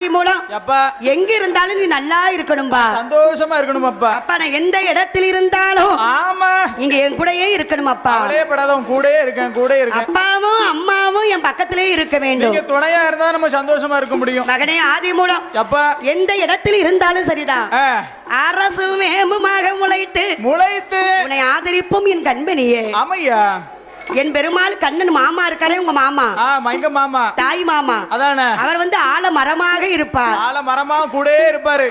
மூலம் எங்க இருந்தாலும் நீ நல்லா இருக்கணும்பா, சந்தோஷமா இருக்கணும் அப்பா. அப்பா நான் எந்த இடத்துல இருந்தாலும் ஆமா நீங்க என் கூடயே இருக்கணும் அப்பா. படாதவன் கூடயே இருக்கேன், கூட இருக்கேன். அப்பாவும் அம்மாவும் என் பக்கத்திலே இருக்க வேண்டும். நீங்க துணையா இருந்தா நம்ம சந்தோஷமா இருக்க முடியும். மகனே ஆதி மூலம் அப்பா எந்த இடத்துல இருந்தாலும் சரிதான், அரசு வேம்புமாக முளைத்து உன்னை ஆதரிப்போம் என் கண்மணியே. ஆமையா என் பெருமாள் கண்ணன் மாமா இருக்காரே, உங்க மாமா எங்க மாமா தாய் மாமா அதானே, அவர் வந்து ஆல மரமாக இருப்பார். ஆல மரமா கூட இருப்பாரு.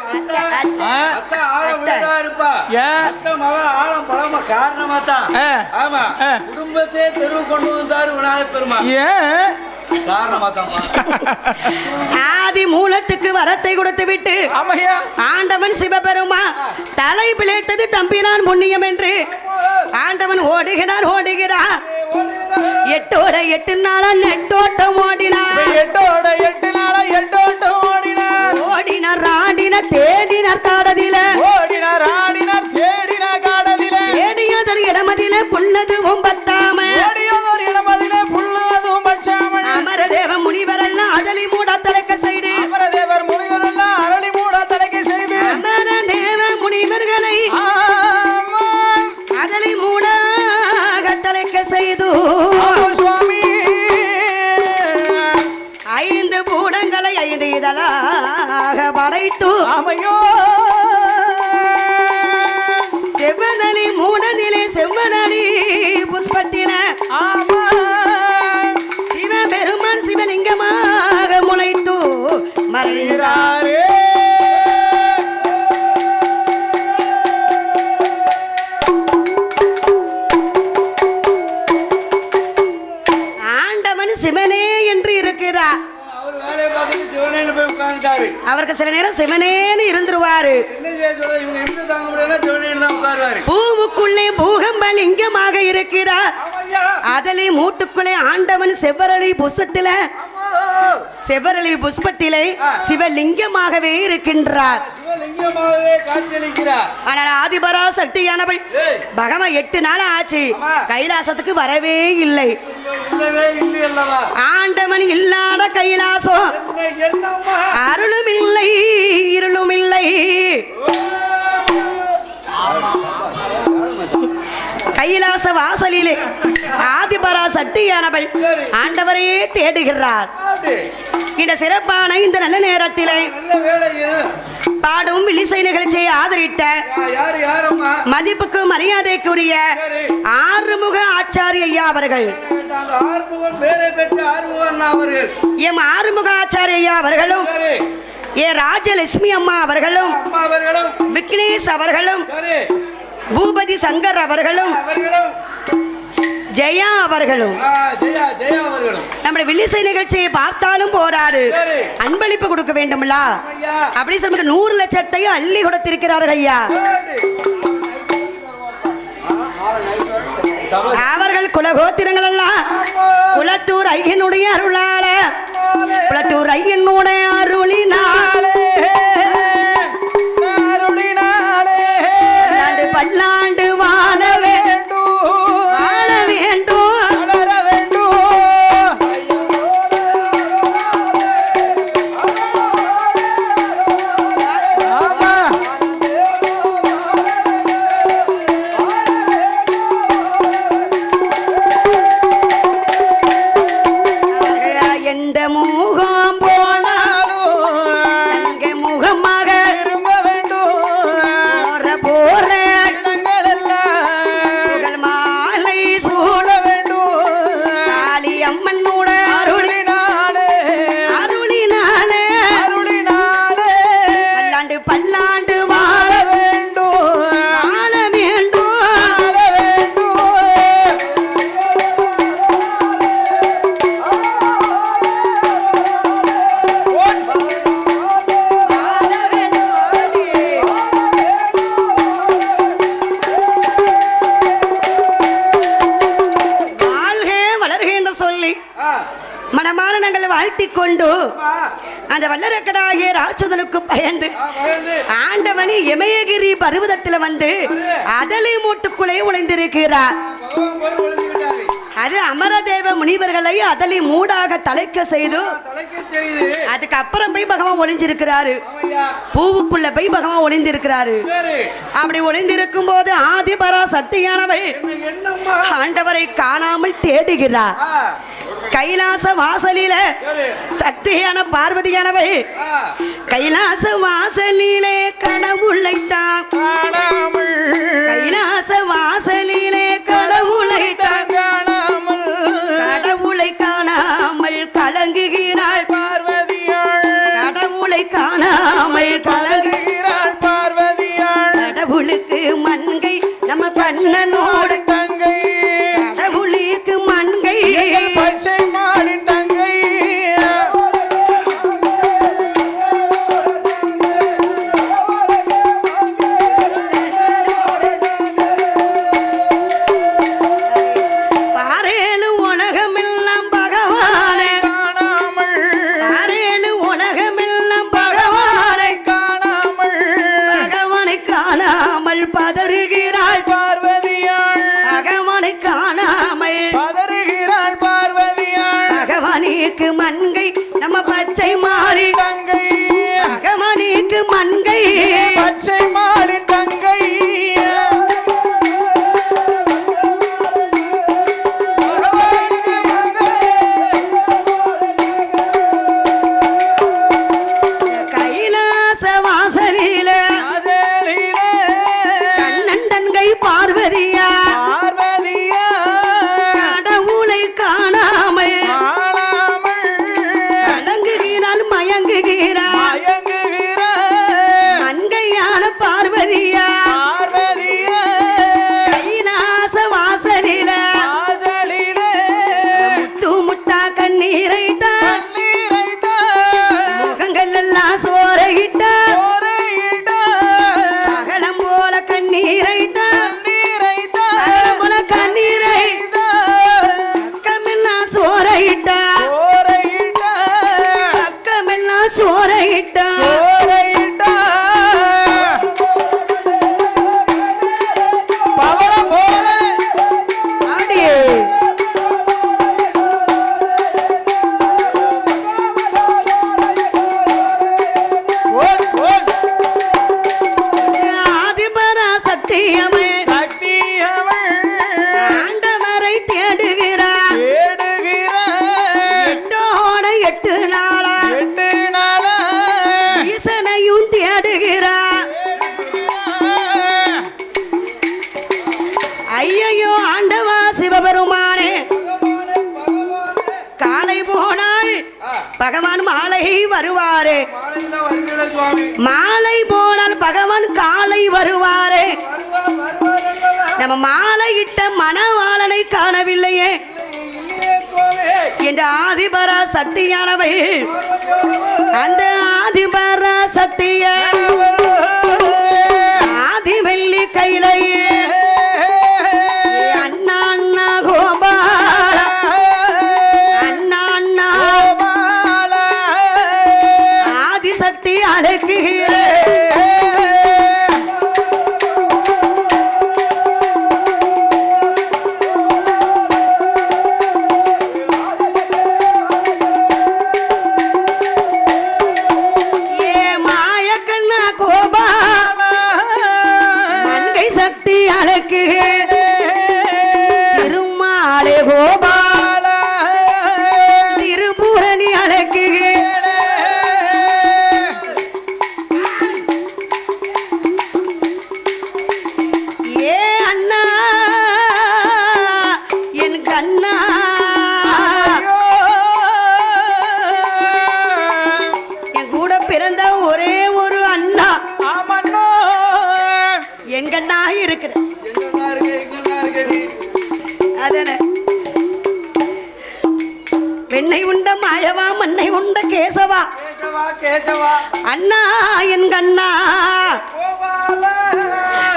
காரணமா தான் ஆமா குடும்பத்தை தெருவு கொண்டு வந்தாரு விநாயகர் பெருமாள். ஆதி மூலத்துக்கு வரத்தை கொடுத்து விட்டு ஆண்டவன் சிவபெருமா தலை பிழைத்தது தம்பினான் புண்ணியம் என்று ஆண்டவன் ஓடுகிறார் ஓடுகிறார். 8 நாளா நெட்டோட்டம் ஓடினார், ஓடினார் ஆடினார் தேடினார் காடதில, தேடியதர் இடமதில புல்லதுவும் பத்தாம, அமரதேவ முனிவரெல்லாம் அதலி மூடா தலைக்க செய்து, அமரதேவர் முனிவரெல்லாம் அரளி மூடா தலைக்க செய்து, அமரதேவ முனிவர்களை அதலி மூடாக தலைக்க செய்து சுவாமி 5 பூடங்களை 5 இதழாக படைத்து ஆமையோ செவ்வதலி மூடனிலே செவ்வதலி புஷ்பத்தில சிவபெருமான் சிவலிங்கமாக முளைத்து மறைந்தாரே. ஆண்டவன் சிவனே என்று இருக்கிறார். அவருக்கு சில நேரம் சிவனேன்னு இருந்துருவாரு. பூவுக்குள்ளே பூகம்ப லிங்கமாக இருக்கிறார். அதிலே மூட்டுக்குள்ளே ஆண்டவன் செவ்வரளி புஷ்பத்திலே சிவலிங்கமாகவே இருக்கின்றார். ஆனால் ஆதிபரா சக்தியானவள் பகவான் 8 நாள் ஆச்சு கைலாசத்துக்கு வரவே இல்லை. ஆண்டவன் இல்லாத கைலாசம் அருளும் இல்லை இருளும் இல்லை. கைலாச வாசலிலே ஆதிபரா சக்தியானவள் ஆண்டவரையே தேடுகிறார். இந்த சிறப்பான இந்த நல்ல நேரத்திலே பாடும் வில்லிசை நிகழ்ச்சியை ஆதரித்த மதிப்புக்கு மரியாதைக்குரிய ஆறுமுக ஆச்சாரிய ஐயா அவர்கள், எம் ஆறுமுக ஆச்சாரிய ஐயா அவர்களும் ஏ ராஜலட்சுமி அம்மா அவர்களும் விக்னேஷ் அவர்களும் பூபதி சங்கர் அவர்களும் ஜெயா அவர்களும் நம்முடைய வில்லிசை நிகழ்ச்சியை பார்த்தாலும் போராடு அன்பளிப்பு கொடுக்க வேண்டும்ல அப்படி சொல்லிட்டு 100 லட்சத்தையும் அள்ளி கொடுத்திருக்கிறார்கள் ஐயா. அவர்கள் குலகோத்திரங்கள் எல்லாம் குலத்தூர் ஐயனுடைய அருளால, குலத்தூர் ஐயனுடைய அருளினாலே பல்லாண்டு வாழ வேண்டும் வாழ வேண்டும். எந்த முகம் போனாலும் அங்கே முகமாக திரும்ப வேண்டும். போற மாலை சூட வேண்டும். காளி அம்மனோட அருளினாலே பல்லாண்டு வாழ வேண்டும் வாழ வேண்டும். மனமான நாங்கள் வாழ்த்திக் கொண்டு அந்த வல்லரக்கடாகிய ராட்சதனுக்கு பயந்து ஆண்டவனி இமயகிரி பருவதத்தில் வந்து அதலை மூட்டுக்குள்ளே உழைந்திருக்கிறார். அது அமரதேவ முனிவர்களை அதலி மூடாக தலைக்க செய்து அதுக்கப்புறம் போய் பகவான் ஒளிஞ்சிருக்கிறாரு. பூவுக்குள்ள போய் பகவான் ஒளிந்திருக்கிறாரு. அப்படி ஒளிந்திருக்கும் போது ஆதிபரா சக்தியானவை ஆண்டவரை காணாமல் தேடுகிறார். கைலாச வாசலில சக்தியான பார்வதியானவை கைலாச வாசலிலே கடவுளைத்தான் கைலாச வாசலிலே கடவுளைத்தான் கடவுளை காணாமல் கலங்குகிறாள் பார்வதியாள் கடவுளை காணாமல் கலங்குகிறாள் பார்வதியாள் கடவுளுக்கு மண்கை நம்ம கண்ணனோடு தங்கை கடவுளுக்கு மண்கை பச்சை மாடின் தங்கை பாரேனு உலகமெல்லாம் பகவானே காணாமல் பாரேனு உலகமெல்லாம் பகவானை காணாமல் பகவானை காணாமல் பதறுகிறாள் பார்வதியாள் பகவானை காணாமல் பதறுகிறாள் பார்வதியாள் பகவானுக்கு மண்கை நம்ம பச்சை மாறி தங்கை பகவானுக்கு மண்கை பச்சை மாடின் தங்கை கைலாச வாசலில கண்ணன் தங்கை பார்வதியா பார்வதியா கடவுளை காணாமல் காணாமல் கலங்குகிறாள் மயங்குகிறாள் மயங்குகிற மண்கையான பார்வதியா பார்வதியா கைலாச வாசலில காதலிலே முத்து முத்தா கண்ணீரை தான் கண்ணீரைத்தான் முகங்கள் எல்லாம் சோறையிட்டா சோரையிட்டான் அகலம் போல கண்ணீரை தான் கண்ணீரைத்தான் போல கண்ணீரை பக்கமெல்லாம் சோறையிட்டா சோரையிட்டான் பக்கமெல்லாம் சோறையிட்டா சோரையிட்டான் பவளம் போல அப்படியே ஓல் ஓல் ஆதிபரா சத்தியமே சக்தியவள் ஆண்டவரை தேடுகிறார் தேடுகிறாள் எட்டோட 8 நாளா 8 நாளா ஈசனையும் தேடுகிறார் ஐயையோ ஆண்டவா சிவபெருமானே காலை போனால் பகவான் மாலை வருவாரே மாலை போனால் பகவான் காலை வருவாரே நம்ம மாலையிட்ட மணவாளனை காணவில்லையே என்ற ஆதிபரா சக்தியானவை அந்த ஆதிபரா சக்திய ஆதி வெள்ளி கையிலையே அண்ணா அண்ணா கோபால அண்ணா அண்ணா ஆதிசக்தி அழைக்குகிறேன் ஏ மாயக்கண்ணா கோபா மண்கை சக்தி அழைக்குகிறேன் திருமாலே கோபா திருபூரணி அழைக்குகிறேன் ஏ அண்ணா என் கண்ணா என் கூட பிறந்த ஒரே ஒரு அண்ணா என் கண்ணா இருக்கிற அதன வெண்ணை உண்ட மாயவா மண்ணை உண்ட கேசவா அண்ணா என் கண்ணா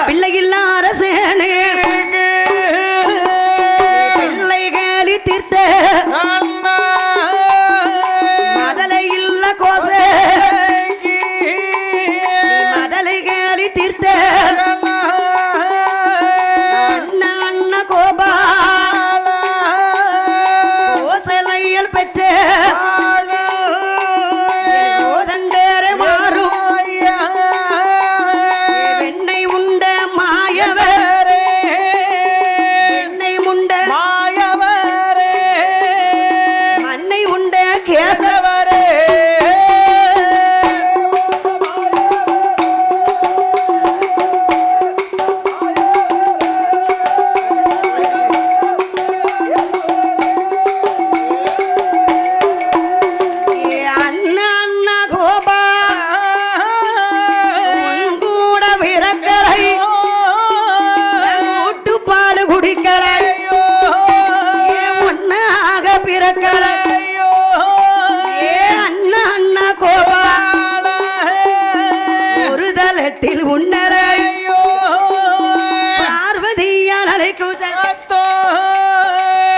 பிள்ளையில்லா அரசேனே பிள்ளை கேலி தீர்த்த மதலை இல்ல கோசே மதலை கேலி தீர்த்த அண்ணா அண்ணா கோபா உன்னலை ஐயோ பார்வதியால் அழைக்கும் அத்தோ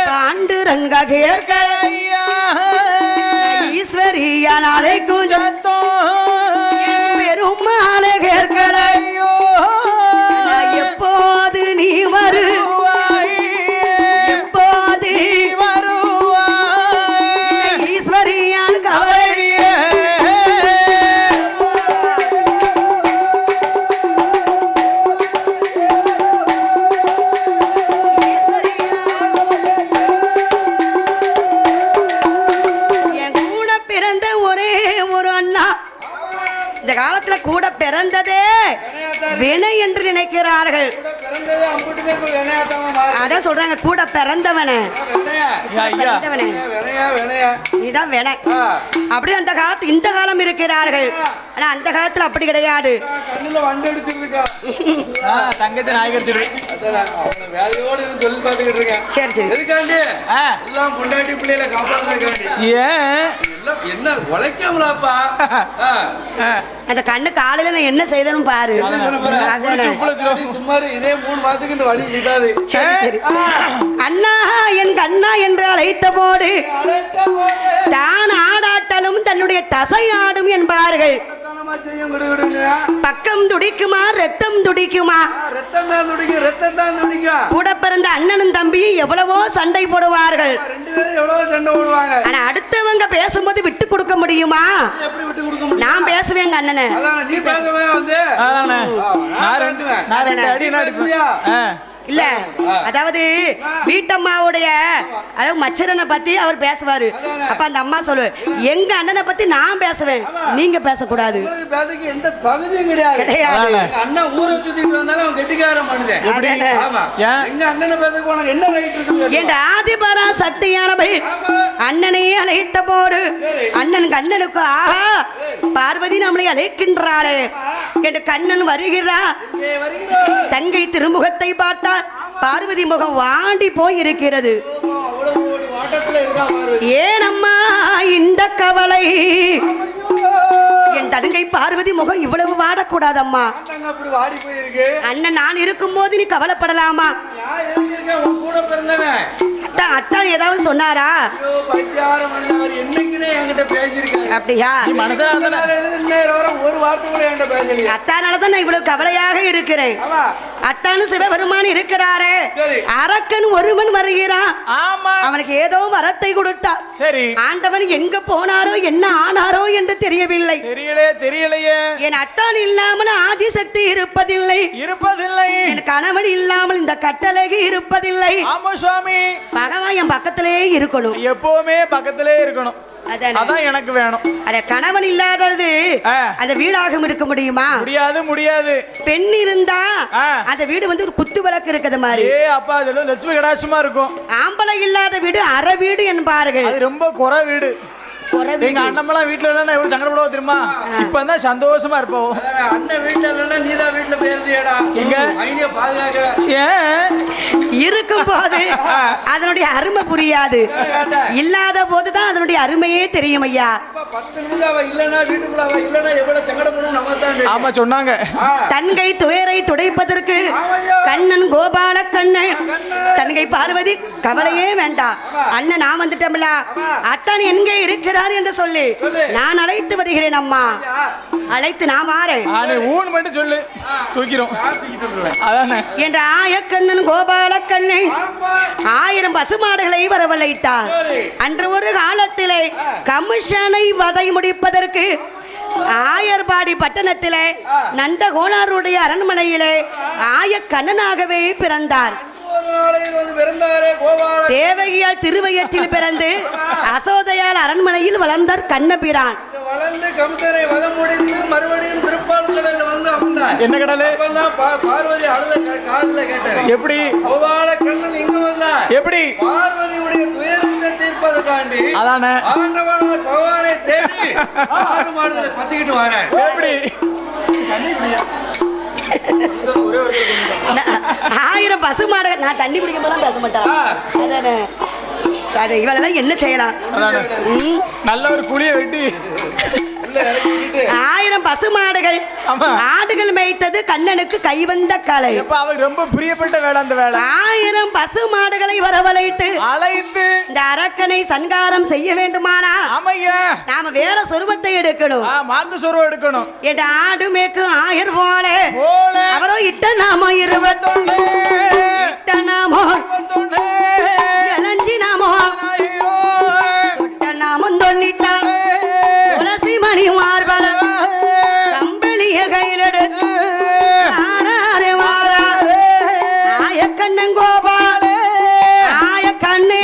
பாண்டுரங்க கேட்கல ஐயா ஈஸ்வரியால் அழைக்கும் அத்தோ பெருமாளை கேட்கல ஐயோ எப்போது நீ வருவாய் எப்போது ஈஸ்வரியால் கவலை என் கூட பிறந்த ஒரே ஒரு அண்ணா இந்த காலத்துல கூட பிறந்ததே வினை என்று நினைக்கிறார்கள். பிறந்தது அம்புட்டு பேர் இப்ப வினையாட்டாம மாறி. அதான் சொல்றாங்க கூட பிறந்தவனே வினையா? பிறந்தவனே வினையா? நீதான் வினை. ஆ. அப்படி அந்த காலத்து இந்த காலம் இருக்கிறார்கள். ஆனா அந்த காலத்துல அப்படி கிடையாது. கண்ணுல வண்டு அடிச்சுருக்கா. தங்கத்தை நாய்கர் திருவி அவனை வேலையோடு இருந்து சொல்லி பார்த்துக்கிட்டு இருக்கேன். சரி சரி எதுக்காண்டி? எல்லாம் பொண்டாட்டி பிள்ளைகளை காப்பாத்துறதுக்காண்டி. ஏன் எல்லாம் என்ன உழைக்காமலாப்பா? அந்த கண்ணு காலையில நான் என்ன செய்தேன்னு பாரு. அதானே. சும்மா இதே 3 மாதத்துக்கு இந்த வழி நிக்காது. சரி சரி. அண்ணா என் கண்ணா என்று அழைத்த போது தான் ஆடாட்டலும் தன்னுடைய தசை ஆடும் என்பார்கள். பக்கம் துடிக்குமா ரத்தம் துடிக்குமா? ரத்தம் தான் துடிக்கும். கூட பிறந்த அண்ணனும் தம்பியும் எவ்வளவோ சண்டை போடுவார்கள். 2 பேரும் எவ்வளவு சண்டை போடுவாங்க. ஆனா அடுத்தவங்க பேசும்போது விட்டு கொடுக்க முடியுமா? எப்படி விட்டு கொடுக்க முடியும்? நான் பேசுவேங்க அண்ணனை. அதானே, நீ பேசவே வந்து அதானே நான் ரெண்டு அடி நடிப்பியா இல்ல அதாவது வீட்டம்மாவுடைய அதாவது மச்சரனை பத்தி அவர் பேசுவாரு. அப்ப அந்த அம்மா சொல்லு எங்க அண்ணனை பத்தி நான் பேசுவேன், நீங்க பேசக்கூடாது. பேசுறதுக்கு எந்த தகுதியும் கிடையாது. கிடையாது. அண்ணன் ஊரை சுத்திட்டு வந்தாலும் அவன் கெட்டிக்காரன் பண்ணுதேன். ஆமா. எங்க அண்ணனை பேசுறதுக்கு உனக்கு என்ன ரைட் இருக்கு? என்ற ஆதிபரா சக்தியானவை அண்ணனை அழைத்த போது அண்ணன் கண்ணனுக்கு ஆஹா பார்வதி நம்மளை அழைக்கின்றாளே என்று கண்ணன் வருகிறா. தங்கை திருமுகத்தை பார்த்தார். பார்வதி முகம் வாண்டி போய் இருக்கிறது. ஏனம்மா இந்த கவலை? என் தங்கை பார்வதி முகம் இவ்வளவு வாடக்கூடாதம்மா. அண்ணன் நான் இருக்கும் போது நீ கவலைப்படலாமா? அத்தான் ஏதாவது சொன்னாரா? அப்படியா? அத்தானாலதான் நான் இவ்வளவு கவலையாக இருக்கிறேன். அத்தானு சிவபெருமான் இருக்கிறாரே, அரக்கன் ஒருவன் வருகிறான். அவனுக்கு ஏதோ வரத்தை கொடுத்தா. சரி, ஆண்டவன் எங்க போனாரோ என்ன ஆனாரோ என்று தெரியவில்லை. தெரியலையே. என் அத்தான் இல்லாமல் ஆதிசக்தி இருப்பதில்லை. என் கணவன் இல்லாமல் இந்த கட்டளை இருப்பதில்லை. ஆமா சுவாமி, பகவான் என் பக்கத்திலே இருக்கணும், எப்பவுமே பக்கத்திலே இருக்கணும். அதான் எனக்கு வேணும். அத கணவன் இல்லாதது அந்த வீடாகவும் இருக்க முடியுமா? முடியாது. பெண் இருந்தா அந்த வீடு வந்து ஒரு குத்து விளக்கு இருக்கிறது மாதிரி. அப்பா அதெல்லாம் லட்சுமி கடாட்சமா இருக்கும். ஆம்பளை இல்லாத வீடு அரை வீடு என்பார்கள். அது ரொம்ப குறை வீடு. எங்க அண்ணமெல்லாம் வீட்டுல இல்லைன்னா எவ்வளவு சங்கடப்படுவோம் தெரியுமா? இப்பதான் சந்தோஷமா இருப்போம். அண்ணன் வீட்டுல இல்லைன்னா நீதான் வீட்டுல போயிருந்தியடா. எங்க ஐடியா பாதுகாக்க ஏன் இருக்கும் போது அதனுடைய அருமை புரியாது. இல்லாத போதுதான் அதனுடைய அருமையே தெரியும் ஐயா. 10 நிமிஷம் அவ இல்லைன்னா வீட்டுக்குள்ள அவ இல்லைன்னா எவ்வளவு சங்கடப்படும் நம்ம தான். ஆமா சொன்னாங்க. தன்கை துயரை துடைப்பதற்கு கண்ணன் கோபால கண்ணன் தன்கை பார்வதி கவலையே வேண்டாம். அண்ணன் நான் வந்துட்டோம்ல, அத்தான் எங்கே இருக்கிறார் என்று சொல்லி நான் அழைத்து வருகிறேன். அம்மா அழைத்து நான் வாரேன். ஊன் மட்டும் சொல்லு, தூக்கிறோம். அதானே என்ற ஆயக்கண்ணன் கோபால கண்ணன் 1000 பசுமாடுகளை வரவழைத்தார். அன்று ஒரு காலத்திலே கமிஷனை வதை முடிப்பதற்கு ஆயர்பாடி பட்டணத்திலே நந்தகோணாருடைய அரண்மனையிலே ஆயக்கண்ணனாகவே பிறந்தார். தேவகியால் திருவையற்றில் பிறந்து அசோதையால் அரண்மனையில் வளர்ந்தார் கண்ணபிரான். வளர்ந்து கம்சனை வதம் முடித்து மறுபடியும் திருப்பால்கடல்ல வந்து அமர்ந்தார். என்ன கடலே? பார்வதி அழுத காதுல கேட்டார். எப்படி கோபால கண்ணன் இங்கு வந்தார்? எப்படி? பார்வதியுடைய துயரத்தை தீர்ப்பதற்காண்டி அதானே ஆண்டவனார் பகவானை தேடி ஆடு மாடுகளை பத்திக்கிட்டு வரார். எப்படி? 1000 பசுமாடு. நான் தண்ணி குடிக்கும் போது பேச மாட்டேன். அதானே அதை இவளெல்லாம் என்ன செய்யலாம்? நல்ல ஒரு குழியை வெட்டி 1000 பசுமாடுகள் ஆமா. ஆடுகள் மேய்த்தது கண்ணனுக்கு கைவந்த கலை. இப்ப அவர் ரொம்ப பிரியப்பட்ட வேலை அந்த வேலை. 1000 பசுமாடுகளை வரவழைத்து அழைத்து இந்த அரக்கனை சங்காரம் செய்ய வேண்டுமானா ஆமையா நாம வேற சொருபத்தை எடுக்கணும். மாந்து சொருவம் எடுக்கணும். என் ஆடு மேய்க்கும் ஆயர் போல போல அவரோ இட்ட நாமோ 21 இட்ட நாமோ 21 எலஞ்சி நாமோ தொட்ட நாமம் தொன்னிட்டா துளசி மணி மார்பல கம்பளிய கையிலடு ஆராரே வாரா ஆய கண்ணன் கோபால ஆய கண்ணே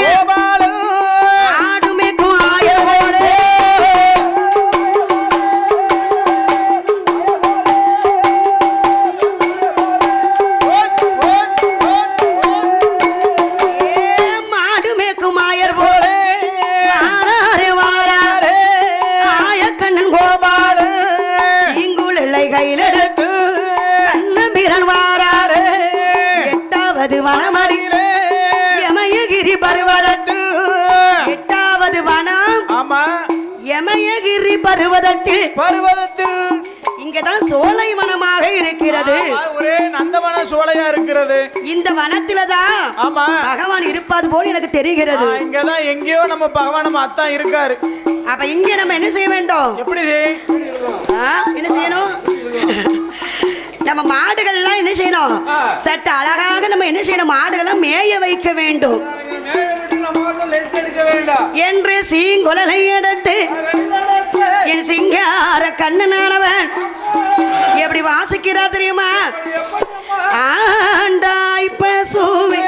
ஆடு மேய்க்கும் ஆயர் போல மாடு மேய்க்கும் ஆயர் போல வாராரே வாரா ஆய கண்ணன் கோபால சீங்குழலை கையிலெடுத்து கண்ணபிரன் வாராரே 8வது வனமடி யமயகிரி பருவதத்தில் 8வது வனம் ஆமா யமயகிரி பருவதத்தில் பருவதத்தில் இங்கதான் சோலை வனமாக இருக்கிறது. ஒரே நந்தவன சோலையா இருக்கிறது. இந்த வனத்திலதான் ஆமா பகவான் இருப்பது போல் எனக்கு தெரிகிறது. இங்கதான் எங்கேயோ நம்ம பகவான் நம்ம அத்தான் இருக்காரு. அப்ப இங்க நம்ம என்ன செய்ய வேண்டும்? எப்படி என்ன செய்யணும்? நம்ம மாடுகள்லாம் என்ன செய்யணும்? சற்று அழகாக நம்ம என்ன செய்யணும்? மாடுகள்லாம் மேய வைக்க வேண்டும் என்று சீங்குழலை எடுத்து என் சிங்கார கண்ணனானவன் எப்படி வாசிக்கிறார் தெரியுமா? ஆண்டாய் பசுவே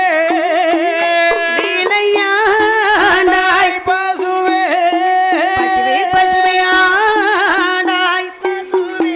விளையாண்டாய் பசுவே பசுவே பசுவே ஆண்டாய் பசுவே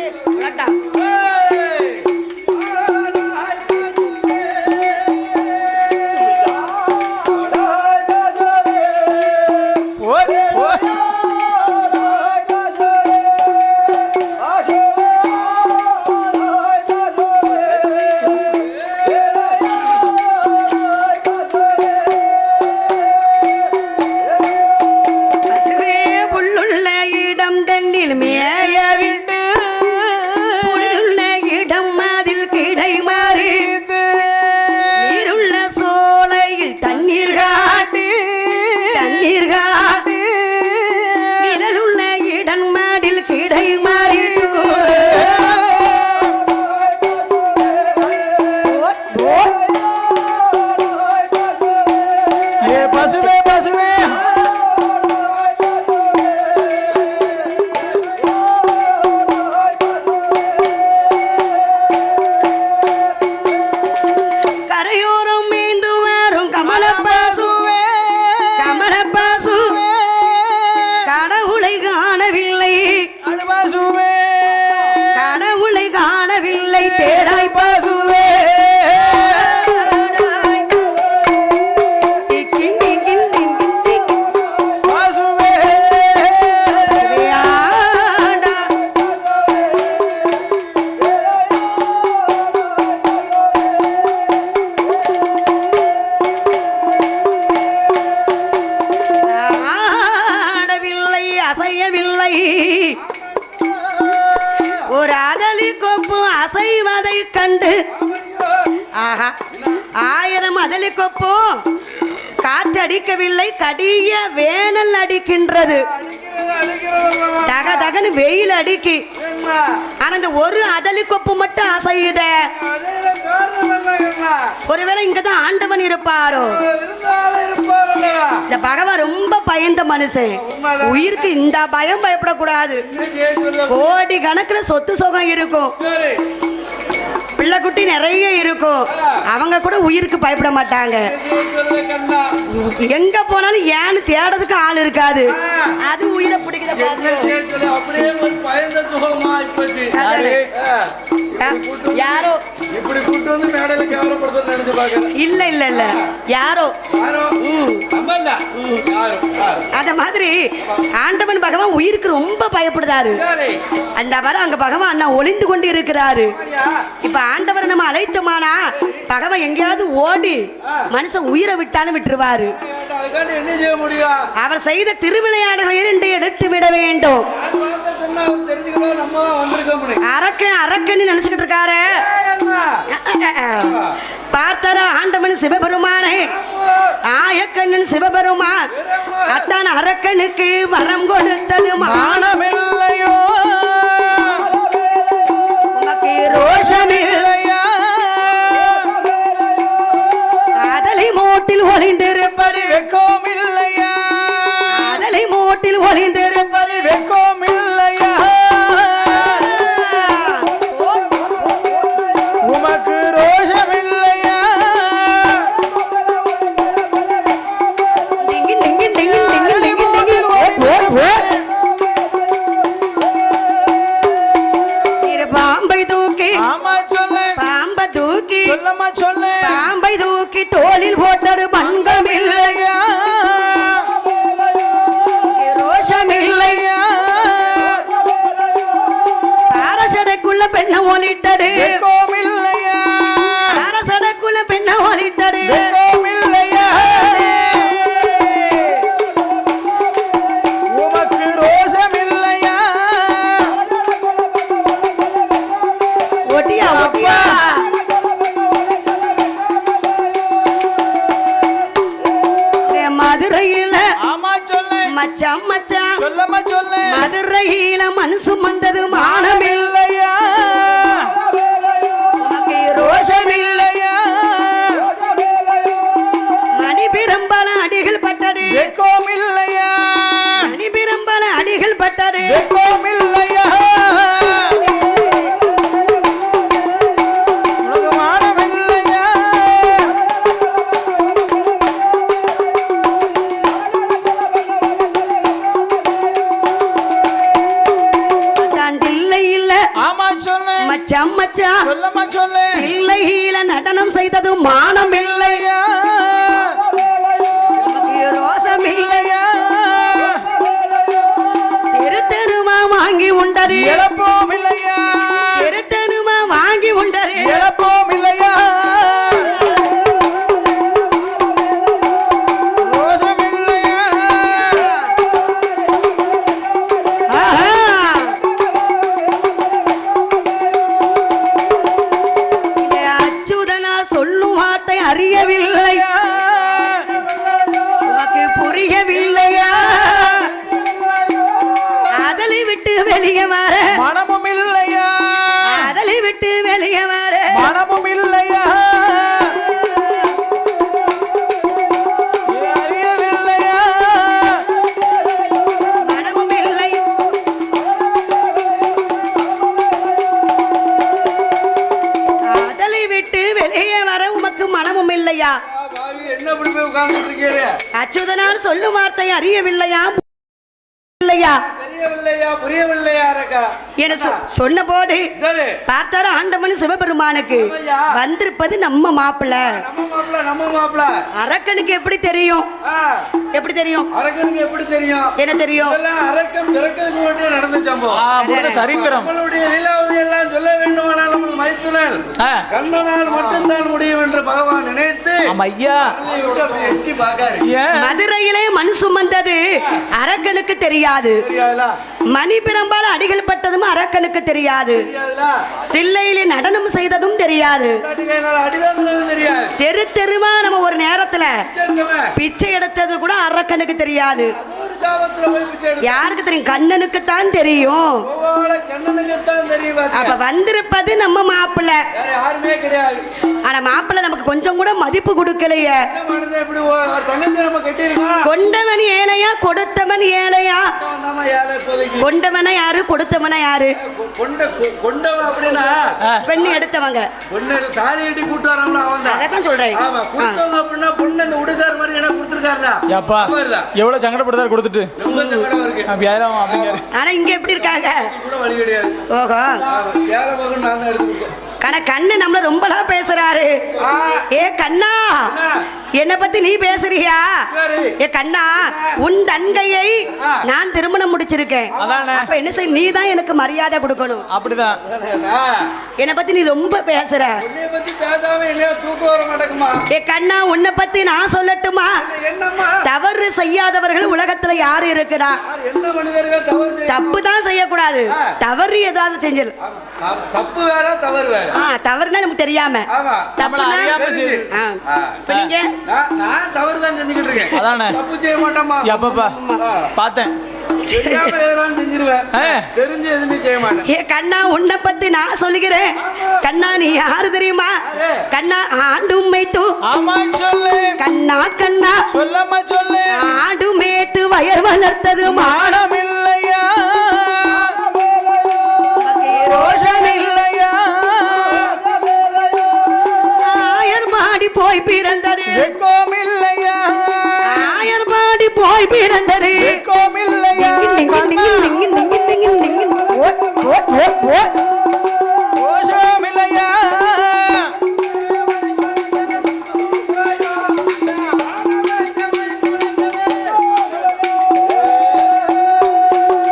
தேடாய் பசுவே அசையவில்லை ஒரு அதலி கொப்பு அசைவதை கண்டு ஆஹா 1000 அதலி கொப்பும் காற்றடிக்கவில்லை கடிய வேனல் அடிக்கின்றது தக தகன்னு வெயில் அடிக்கி ஆனா இந்த ஒரு அதலி கொப்பு மட்டும் அசையுத ஒருவேளை இங்கதான் ஆண்டவன் இருப்பாரோ இந்த பகவான் ரொம்ப பயந்த மனுஷன் உயிருக்கு இந்த பயம் பயப்படக்கூடாது கோடி கணக்குல சொத்து சுகம் இருக்கும் பிள்ளை குட்டி நிறைய இருக்கும் அவங்க கூட உயிருக்கு பயப்பட மாட்டாங்க எங்க போனாலும் ஏன்னு தேடுறதுக்கு ஆள் இருக்காது அது உயிரை பிடிக்குத யாரோ இல்ல இல்ல இல்ல யாரோ அத மாதிரி ஆண்டவன் பகவான் உயிருக்கு ரொம்ப பயப்படுதாரு அந்த வர அங்க பகவான் அண்ணா ஒளிந்து கொண்டு இருக்கிறாரு இப்ப ஆண்டவர் நம்ம அழைத்தோமானா பகவான் எங்கேயாவது ஓடி மனுஷன் உயிரை விட்டாலும் விட்டுருவாரு அவர் செய்த திருவிளையாடல்களை எடுத்து விட வேண்டும் யாருன்னு அவர் தெரிஞ்சுக்கிட்டா நம்ம தான் வந்திருக்கோம். அரக்கன்னு நினைச்சுக்கிட்டு இருக்காரு. பார்த்தார ஆண்டவன் சிவபெருமானே, ஆயக்கண்ணன் சிவபெருமான் அத்தான் அரக்கனுக்கு வரம் கொடுத்தது மானமில்லையோ உமக்கு ரோஷமில்லையா, காதலை மூட்டில் ஒளிந்திருப்பது வெக்கமில்லையா, காதலை மூட்டில் ஒளிந்திருப்பது வெக்கமில்லையா, உமக்கு ரோஷமில்லையா. டிங்கி டிங்கி டிங்கி டிங்கி டிங்கி டிங்கி. இரு பாம்பை தூக்கி, ஆமா சொல்லு, பாம்பை தூக்கி, சொல்லம்மா சொல்லு, பாம்பை தூக்கி தோளில் போட்டது பங்கமில்லையா, ரோஷமில்லையா, அரசடைக்குள்ள பெண்ண ஒலிட்டது வெக்கமில்லையா, அரசடைக்குள்ள பெண்ண ஒலிட்டது வெக்கமில்லையா, உமக்கு ரோஷமில்லையா. ஒட்டியா ஒட்டியா மதுரையில ஆமா சொல்லு, மச்சான் மச்சான் சொல்லம்மா சொல்லு, மதுரையில மனு சுமந்தது மானமில்லை, மானமில்லையா, உனக்கு ரோஷமில்லை, ரோஷமில்லையா, மணி பிரம்பல அடிகள் பட்டது வெக்கமில்லையா, மணி பிரம்பல அடிகள் பட்டது வெக்கமில்லையா, உனக்கு மானமில்லையா. தான் தில்லை இல்ல ஆமா சொல்லு, மச்சான் மச்சான் சொல்லம்மா சொல்லு, தில்லையில நடனம் செய்தது மானமில்லை, இல்லையா, உனக்கு ரோஷமில்லை, இல்லையா, தெரு தெருமா வாங்கி உண்டது இழப்போம் இல்லையா, தெரு தெருமா வாங்கி உண்டது இழப்போம் இல்லையா, ரோஷமில்லையா. ஆஹா. இங்கே அச்சுதனால் சொல்லும் வார்த்தை அறியவில்லை, உனக்கு புரியவில்லையா, அதலை விட்டு வெளியே வர, மனமும் இல்லையா, அதலை விட்டு வெளியே வர, மனமும் இல்லையா, அறியவில்லையா, மனமும் இல்லை, அதலை விட்டு வெளியே வர உமக்கு மனமும் இல்லையா, பாவி, என்ன இப்படி போய் உட்கார்ந்துட்டு இருக்கீங்க? அச்சுதனால் சொல்லும் வார்த்தை அறியவில்லையா, இல்லையா தெரியவில்லையா, புரியவில்லையா இருக்கா? என சொன்ன போது சரி, பார்த்தார ஆண்டவன் சிவபெருமானுக்கு ஆமையா. வந்திருப்பது நம்ம மாப்பிள்ள. நம்ம மாப்பிள்ள. அரக்கனுக்கு எப்படி தெரியும், ஆ, எப்படி தெரியும், அரக்கனுக்கு எப்படி தெரியும்? என்ன தெரியும், இதெல்லாம் அரக்கன் பிறக்கிறதுக்கு முன்னாடியே நடந்த சம்பவம். புரியுது, சரித்திரம். நம்மளுடைய லீலாவதி எல்லாம் சொல்ல வேண்டுமானால் நம்ம மைத்துனல் ஆ. கண்ணனால் மட்டும்தான் முடியும் என்று பகவான் நினைத்து ஆமா ஐயா, அதை விட்டு அப்படி எட்டி பார்க்காரு. ஏன் மதுரையிலே மண் சுமந்தது அரக்கனுக்கு தெரியாது, தெரியாதுல, மணி பிரம்பால அடிகள் பட்டதும் அரக்கனுக்கு தெரியாது, தெரியாதுல, தில்லையிலே நடனம் செய்ததும் தெரியாது, காட்டுகையினால அடிவாங்கினதும் தெரியாது. தெரு தெருவா நம்ம ஒரு நேரத்துல பிச்சை பிச்சை எடுத்தது கூட அரக்கனுக்கு தெரியாது. அது ஒரு சாபத்துல போய் பிச்சை எடுத்து யாருக்கு தெரியும், கண்ணனுக்கு தான் தெரியும். ஒவ்வொரு கண்ணனுக்குத்தான் தெரியும். அப்ப பாத்தியா? வந்திருப்பது நம்ம மாப்பிள்ள. வேற யாருமே கிடையாது. ஆனா மாப்பிள்ள நமக்கு கொஞ்சம் கூட மதிப்பு கொடுக்கலையே. என்ன பண்ணுது, இப்படி ஒரு தங்கச்சி நம்ம கட்டியிருக்கோம். கொண்டவன் ஏழையா கொடுத்தவன் ஏழையா, நம்ம ஏழை இப்போதைக்கு. கொண்டவன யாரு கொடுத்தவன யாரு, கொண்டவன் அப்படின்னா பெண்ணு எடுத்தவங்க, பொண்ணு தாலி கட்டி கூட்டு வரோம்ல அவன் தான். அதான் சொல்றேன். ஆமா, கொடுத்தவங்க அப்படின்னா பொண்ணு இந்த உடுக்கார் மாதிரி என்ன கொடுத்துருக்காருல. ஏப்பா எவ்வளவு சங்கடப்படுத்தாரு கொடுத்துட்டு ரொம்ப சங்கடம் இருக்கு. வியாழம் அப்படிங்கிறாரு. ஆனா இங்க எப்படி இருக்காங்க, கூட வழி கிடையாது. ஓஹோ சேலை மகன் நான் தான் எடுத்து கொடுத்தேன். கண்ணு நம்மள ரொம்பலாம் பேசுறாரு. ஏ கண்ணா, என்ன பத்தி நீ பேசுறியா சரி. ஏ கண்ணா உன் தங்கையை நான் திருமணம் முடிச்சிருக்கேன் அதானே. அப்ப என்ன செய்ய நீ தான் எனக்கு மரியாதை கொடுக்கணும் அப்படிதான். என்ன பத்தி நீ ரொம்ப பேசுற உன்னைய பத்தி பேசாம இல்லையா தூக்கம் வர மாட்டேங்குமா? ஏ கண்ணா உன்னை பத்தி நான் சொல்லட்டுமா என்னம்மா? தவறு செய்யாதவர்கள் உலகத்துல யாரு இருக்கிறா யார் எந்த மனிதர்கள் தவறு செய்ய- தப்பு தான் செய்யக்கூடாது தவறு ஏதாவது செஞ்சல் தப்பு வேற தவறு வேற. தவறுனா நமக்கு தெரியாம ஆமா. நம்மள தப்புனா அறியாம செய்யுது. இப்ப நீங்க நான் தவறு தான் செஞ்சுக்கிட்டு இருக்கேன். அதானே. தப்பு செய்ய மாட்டேம்மா. எப்பப்பா பார்த்தேன். தெரியாம எதுனாலும் செஞ்சிருவேன். தெரிஞ்சு எதுவுமே செய்ய மாட்டேன். ஏ கண்ணா உன்னை பத்தி நான் சொல்லுகிறேன் கண்ணா நீ யாரு தெரியுமா கண்ணா ஆண்டு மேட்டு ஆமா சொல்லு. கண்ணா கண்ணா சொல்லம்மா சொல்லு. ஆடு மேட்டு வயர் வளர்த்தது மானம் இல்லையா ரோஷம் இல்லையா ஆயர் மாடி போய் பிறந்தது வெட்கம் இல்லையா ஆயர் மாடி போய் பிறந்தது வெட்கம் இல்லையா ரோஷம் இல்லையா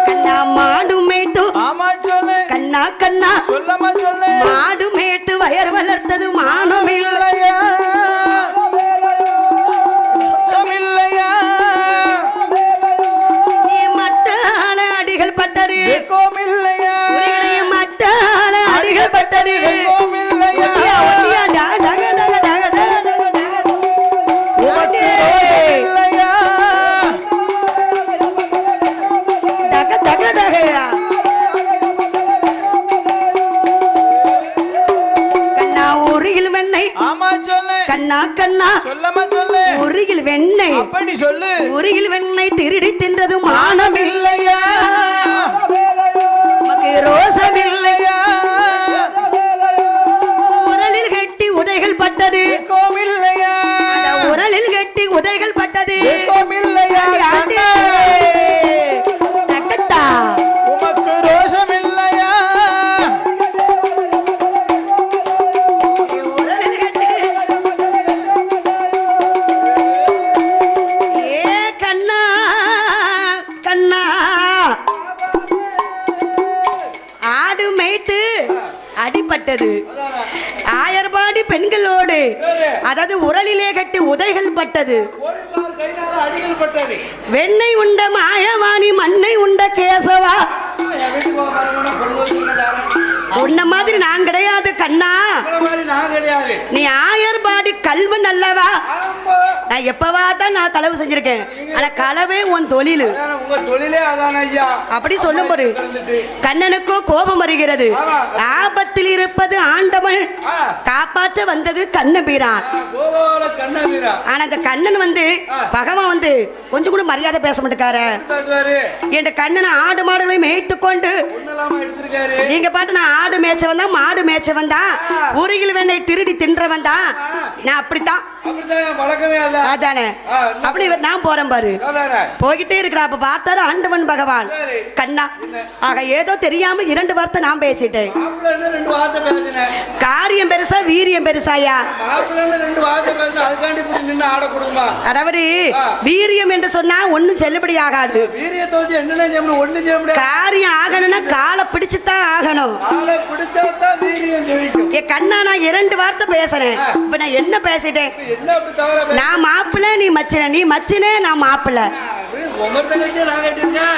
கண்ணா மாடு மேட்டு ஆமா சொல்லு. கண்ணா கண்ணா சொல்லம்மா சொல்லு. மாடு மேட்டு வயர் வளர்த்தது மானம் இல்லை இல்லையா ரோஷம் இல்லையா மத்தான அடிகள் பட்டது வெட்கம் இல்லையா மத்தான அடிகள் பட்டது வெட்கம் இல்லையா ஒட்டியா, ஒட்டியா, டக, டக, டக, டக, டக, டக, டக. ஓட்டு. இல்லையா டக, டக, டகயா. கண்ணா உருகில் வெண்ணெய் ஆமா சொல்லு. கண்ணா கண்ணா சொல்லம்மா சொல்லு. உருகில் வெண்ணெய் அப்படி சொல்லு. உருகில் வெண்ணெய் திருடி தின்றது மானம் இல்லையா உமக்கு ரோசம் இல்லையா உரலில் கட்டி உதைகள் பட்டது வெட்கம் இல்லையா அந்த உரலில் கட்டி உதைகள் பட்டது வெட்கம் இல்லையா ஆண்டே. தக்கத்தா. உமக்கு ரோஷம் இல்லையா உரலில் கட்டி. ஏ கண்ணா கண்ணா ஆடு மேய்த்து அடிபட்டது ஆயர்பாடி பெண்களோடு அதாவது உரலிலே கட்டி உதைகள் பட்டது ஒரு நாள் கைனால அடிகள் பட்டது. வெண்ணெய் உண்ட மாயவாணி மண்ணை உண்ட கேசவா என் வீட்டுக்கு வரணும்னா பொண்ணு வச்சுருந்தாரன். உன்ன மாதிரி நான் கிடையாது கண்ணா உங்களை மாதிரி நான் கிடையாது. நீ ஆயர்பாடி கல்வன் அல்லவா ஆமா. நான் எப்பவா தான் நான் களவு செஞ்சிருக்கேன் ஆனா களவே உன் தொழில் அதானே, உங்க தொழிலே அதான ஐயா. அப்படி சொல்லும்போது கண்ணனுக்கோ கோபம் வருகிறது ஆபத்தில் இருப்பது ஆண்டவன் காப்பாற்ற வந்தது கண்ணபீரான் கோபால கண்ணவீரா. ஆனா அந்த கண்ணன் வந்து பகவான் வந்து கொஞ்சம் கூட மரியாதை பேச மாட்டேக்காரு பேசுவாரு. என் கண்ணனை ஆடு மாடுகளை மேய்த்து கொண்டு ஒன்னலாம எடுத்திருக்காரு. நீங்க பாட்டு நான் ஆடு மேய்ச்சவன் தான் மாடு மேய்ச்சவன் தான் உருகில் வெண்ணெய் திருடி தின்றவன் தான் நான் அப்படித்தான் அப்படித்தான் என் பழக்கமே அதான். அதானே அப்படி இவர் நான் போறேன் பாரு அதானே. போய்கிட்டே இருக்கிற அப்ப பார்த்தாரு ஆண்டவன் பகவான் சரி. கண்ணா ஆக ஏதோ தெரியாம 2 வார்த்தை நான் பேசிட்டேன் மாப்பிள்ளைன்னு 2 வார்த்தை பேசினேன். காரியம் பெருசா வீரியம் பெருசாயா மாப்பிள்ளைன்னு 2 வார்த்தை பேசினேன். அதுக்காண்டி இப்படி நின்று ஆட கொடுமா? அதாவது வீரியம் என்று சொன்னா ஒண்ணும் செல்லுபடி ஆகாது வீரியத்தை வச்சு என்னென்ன செய்ய முடியும்? ஒண்ணும் செய்ய முடியாது. காரியம் ஆகணும்னா காலை பிடிச்சுதான் ஆகணும் ஆளை பிடிச்சாதான் வீரியம் ஜெயிக்கும். ஏ கண்ணா நான் 2 வார்த்தை பேசுறேன் இப்ப நான் என்ன பேசிட்டேன் என்ன அப்படி தவறா பேச- நான் மாப்பிள்ள நீ மச்சின நீ மச்சினே நான் மாப்பிள்ள உமர் தங்கச்சியை நான் கேட்டிருக்கேன்.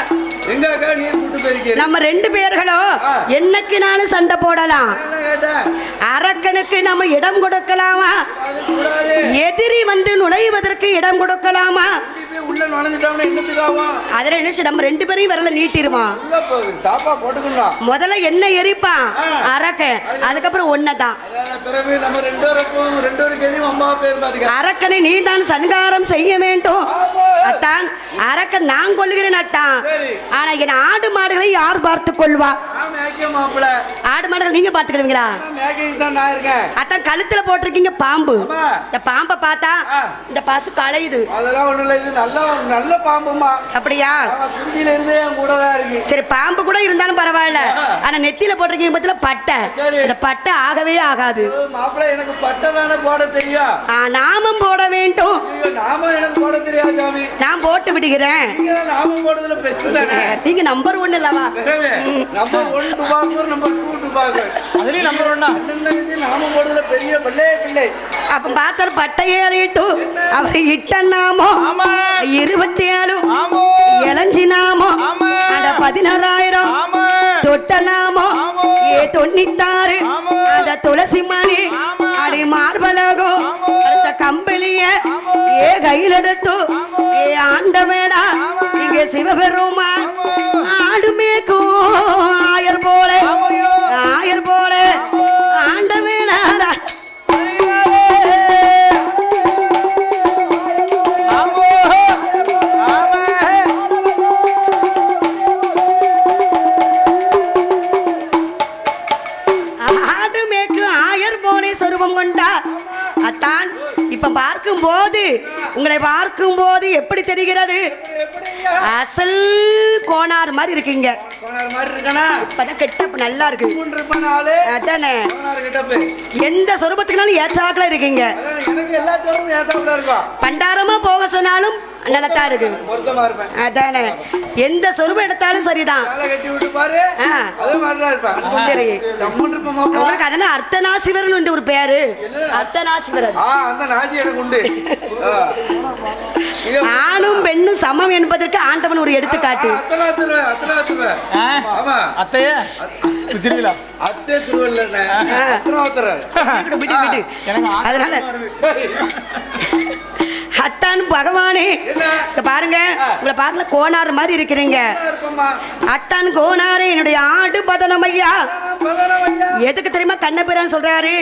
எங்க அக்கா நீர் கூட்டு போயிருக்கீங்க? நம்ம 2 பேர்களும் என்னைக்கு நானும் சண்டை போடலாம் என்ன கேட்டேன்? அரக்கனுக்கு நம்ம இடம் கொடுக்கலாமா அது கூடாது. எதிரி வந்து நுழைவதற்கு இடம் கொடுக்கலாமா இப்படி உள்ள நுழைஞ்சிட்டோம்னா என்னத்துக்கு ஆகும்? அதுல என்ன நம்ம 2 பேரையும் விரல நீட்டிடுவான் உள்ள போகுது. தாப்பா போட்டுக்கலாம். முதல்ல என்ன எரிப்பான் அரக்கன் அதுக்கப்புறம் ஒன்னதான் அதான பிறகு நம்ம 2 பேருக்கும் 2 பேருக்கு எதையும் அம்மா பேர் பாத்துக்க. அரக்கனை நீ தான் சன்காரம் செய்ய வேண்டும் அத்தான் அரக்கன் நான் கொள்கிறேன் அத்தான் சரி. ஆனா என் ஆடு மாடுகளை யார் பார்த்து கொள்வா நான் மேய்க்க மாப்பிள்ள. ஆடு மாடுகள் நீங்க பாத்துக்கிடுவீங்களா? மேக்கைக்கு தான் நான் இருக்கேன். அதான் கழுத்துல போட்டிருக்கீங்க பாம்பு. ஆமா. இந்த பாம்பை பார்த்தா ஆ. இந்த பசு களையுது. அதெல்லாம் ஒண்ணும் இல்ல, இது நல்ல நல்ல பாம்புமா. அப்படியா? குஞ்சில இருந்தே என் கூட தான் இருக்கு. சரி, பாம்பு கூட இருந்தாலும் பரவாயில்ல. ஆனா நெத்தியில போட்டிருக்கீங்க பத்தில பட்டை. சரி. இந்த பட்டை ஆகவே ஆகாது. மாப்பிள்ளை எனக்கு பட்டை தானே போட தெரியும். நாமம் போட வேண்டும். ஐயோ, நாம எனக்கு போட தெரியாது சாமி. நான் போட்டு விடுகிறேன். நீங்க தான் நாமம் போடுறதுல பெஸ்ட் தானே. நீங்க நம்பர் 1 இல்லவா? நம்பர் 1 டுபாக்கர், நம்பர் 2 டுபாக்கர். அதுலயும் நம்பர் 1 நாமம் போடுறதுல பெரிய பிள்ளை. அப்ப பார்த்தாரு பட்டையே அறையிட்டு அவர் இட்ட நாமம் ஆமா 27 ஆமா இளஞ்சி நாமம் ஆமா 16,000 ஆமா தொட்ட நாமம் ஆமா 96 ஆமா அந்த துளசி மணி ஆமா அடி மார்பலகம் ஆமா அடுத்த கம்பளிய ஆமா கையில் எடுத்து ஆண்டவேடா இங்கே சிவபெருமா ஆடுமேக்கோ ஆயர் போல ஆயர் போல ஆண்டவேடா அத்தான் இப்ப பார்க்கும் போது உங்களை பார்க்கும் போது எப்படி தெரிகிறது? அசல் கோனார் மாதிரி இருக்கீங்க. இப்பதான் கெட்டப் நல்லா இருக்கு. அதானே எந்த சொரூபத்துக்குனாலும் ஏற்றாக்கல இருக்கீங்க. பண்டாரமா போக சொன்னாலும் நல்லதா இருக்கு. அதானே எந்த சொரூபம் எடுத்தாலும் சரிதான். சரி, உங்களுக்கு அதனால அர்த்தநாசிவரன் ஒரு பேரு. அர்த்தநாசிவரர். ஆணும் பெண்ணும் சமம் என்பதற்கு ஆண்டவன் ஒரு எடுத்துக்காட்டு. அதனால அத்தான் பகவானே பாருங்க, உங்களை பார்க்கல கோனார் மாதிரி இருக்கிறீங்க. அத்தான் கோனாரே என்னுடைய ஆடு பதனம் ஐயா. எதுக்கு தெரியுமா கண்ணபிரான் சொல்றாரு?